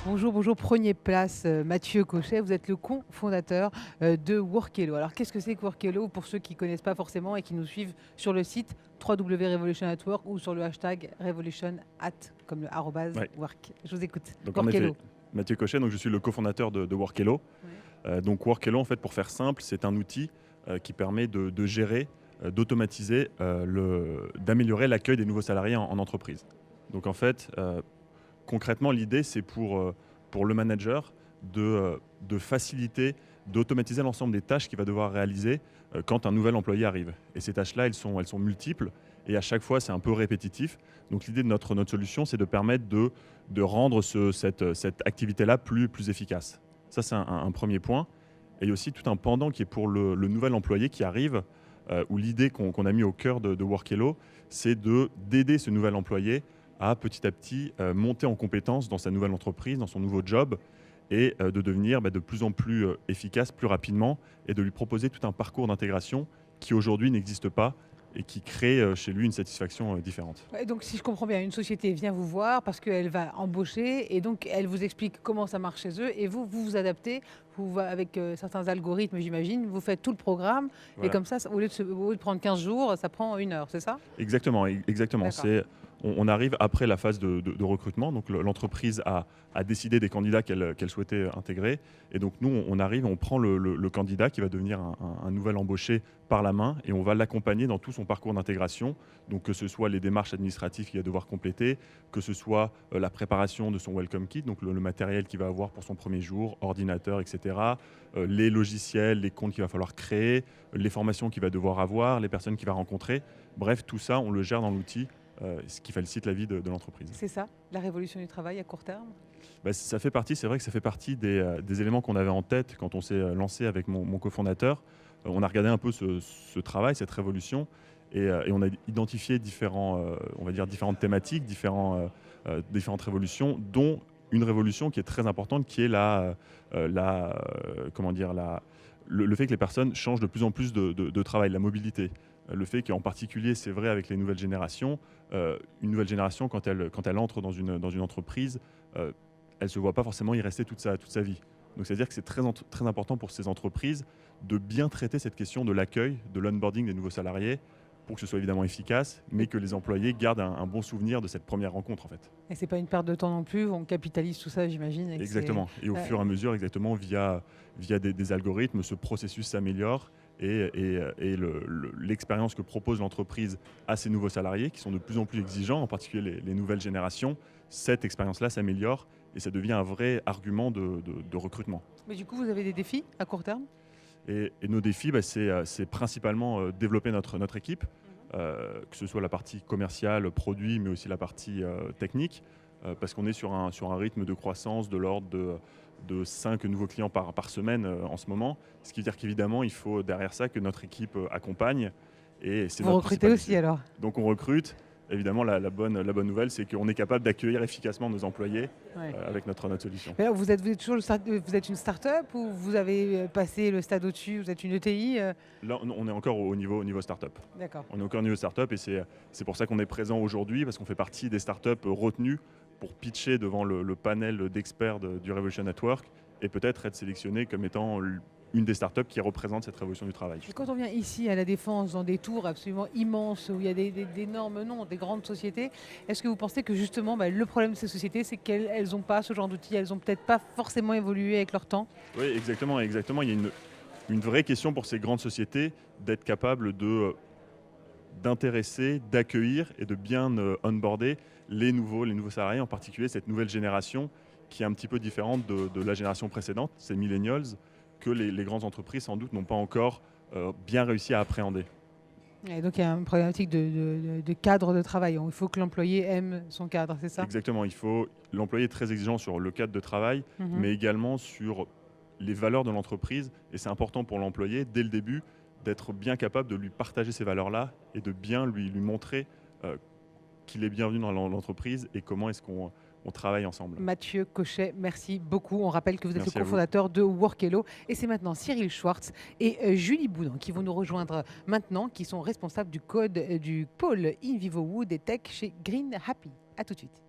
Bonjour, bonjour. Prenez place, Mathieu Cochet. Vous êtes le cofondateur de Workello. Alors, qu'est-ce que c'est que Workello pour ceux qui ne connaissent pas forcément et qui nous suivent sur le site www.revolution@work ou sur le hashtag revolution@ comme le arrobase Ouais. work. Je vous écoute. Donc en effet, Workello. Mathieu Cochet, donc je suis le cofondateur de Workello. Ouais. Donc Workello, en fait, pour faire simple, c'est un outil qui permet de gérer, d'automatiser, d'améliorer l'accueil des nouveaux salariés en entreprise. Donc en fait, concrètement, l'idée, c'est pour le manager de faciliter, d'automatiser l'ensemble des tâches qu'il va devoir réaliser quand un nouvel employé arrive. Et ces tâches-là, elles sont multiples et à chaque fois, c'est un peu répétitif. Donc l'idée de notre solution, c'est de permettre de rendre cette activité-là plus efficace. Ça, c'est un premier point. Et il y a aussi tout un pendant qui est pour le nouvel employé qui arrive, où l'idée qu'on a mis au cœur de Workello, c'est d'aider ce nouvel employé à petit monter en compétence dans sa nouvelle entreprise, dans son nouveau job, et de devenir de plus en plus efficace, plus rapidement, et de lui proposer tout un parcours d'intégration qui aujourd'hui n'existe pas et qui crée chez lui une satisfaction différente. Ouais, donc, si je comprends bien, une société vient vous voir parce qu'elle va embaucher et donc elle vous explique comment ça marche chez eux et vous vous adaptez avec certains algorithmes, j'imagine. Vous faites tout le programme et Voilà. comme ça, au lieu de prendre 15 jours, ça prend 1 heure, c'est ça? Exactement, exactement. D'accord. On arrive après la phase de recrutement. Donc l'entreprise a décidé des candidats qu'elle souhaitait intégrer. Et donc nous, on arrive, on prend le candidat qui va devenir un nouvel embauché par la main et on va l'accompagner dans tout son parcours d'intégration. Donc que ce soit les démarches administratives qu'il va devoir compléter, que ce soit la préparation de son welcome kit, donc le matériel qu'il va avoir pour son premier jour, ordinateur, etc. Les logiciels, les comptes qu'il va falloir créer, les formations qu'il va devoir avoir, les personnes qu'il va rencontrer. Bref, tout ça, on le gère dans l'outil, ce qui facilite la vie de l'entreprise. C'est ça, la révolution du travail à court terme? Ça fait partie, c'est vrai que ça fait partie des éléments qu'on avait en tête quand on s'est lancé avec mon cofondateur. On a regardé un peu ce travail, cette révolution, et on a identifié on va dire différentes thématiques, différentes révolutions, dont une révolution qui est très importante, qui est comment dire, le fait que les personnes changent de plus en plus de travail, la mobilité. Le fait qu'en particulier, c'est vrai avec les nouvelles générations, une nouvelle génération, quand elle entre dans une entreprise, elle ne se voit pas forcément y rester toute sa vie. Donc c'est-à-dire que c'est très important pour ces entreprises de bien traiter cette question de l'accueil, de l'onboarding des nouveaux salariés, pour que ce soit évidemment efficace, mais que les employés gardent un bon souvenir de cette première rencontre en fait. Et c'est pas une perte de temps non plus, on capitalise tout ça, j'imagine. Exactement. Et au fur et à mesure, exactement, via des algorithmes, ce processus s'améliore et l'expérience que propose l'entreprise à ses nouveaux salariés, qui sont de plus en plus exigeants, en particulier les nouvelles générations, cette expérience-là s'améliore et ça devient un vrai argument de recrutement. Mais du coup, vous avez des défis à court terme? Et nos défis, c'est principalement développer notre équipe, que ce soit la partie commerciale, produit, mais aussi la partie technique, parce qu'on est sur un rythme de croissance de l'ordre de 5 nouveaux clients par semaine en ce moment. Ce qui veut dire qu'évidemment, il faut derrière ça que notre équipe accompagne. Et c'est Vous notre recrutez principal aussi défi. alors? Donc on recrute. Évidemment, la bonne nouvelle, c'est qu'on est capable d'accueillir efficacement nos employés Ouais. avec notre solution. Mais alors, vous êtes toujours vous êtes une start-up ou vous avez passé le stade au-dessus? Vous êtes une ETI? Là, on est encore au niveau startup. D'accord. On est encore au niveau startup et c'est pour ça qu'on est présent aujourd'hui, parce qu'on fait partie des startups retenues pour pitcher devant le panel d'experts du Revolution Network et peut-être être sélectionné comme étant une des startups qui représente cette révolution du travail. Et quand on vient ici à La Défense, dans des tours absolument immenses, où il y a d'énormes noms, des grandes sociétés, est-ce que vous pensez que justement, le problème de ces sociétés, c'est qu'elles n'ont pas ce genre d'outils, elles n'ont peut-être pas forcément évolué avec leur temps? Oui, exactement, exactement. Il y a une vraie question pour ces grandes sociétés d'être capables d'intéresser, d'accueillir et de bien onboarder les nouveaux salariés, en particulier cette nouvelle génération qui est un petit peu différente de la génération précédente, ces millennials, que les grandes entreprises sans doute n'ont pas encore bien réussi à appréhender. Et donc il y a une problématique de cadre de travail. Il faut que l'employé aime son cadre, c'est ça? Exactement, l'employé est très exigeant sur le cadre de travail, Mhm. mais également sur les valeurs de l'entreprise. Et c'est important pour l'employé, dès le début, d'être bien capable de lui partager ces valeurs-là et de bien lui montrer euh, qu'il est bienvenu dans l'entreprise et comment est-ce qu'on travaille ensemble. Mathieu Cochet, merci beaucoup. On rappelle que vous êtes Merci le à vous. cofondateur de Workello. Et c'est maintenant Cyril Schwartz et Julie Boudin qui vont nous rejoindre maintenant, qui sont responsables du code du pôle In Vivo Wood et Tech chez Green Happy. A tout de suite.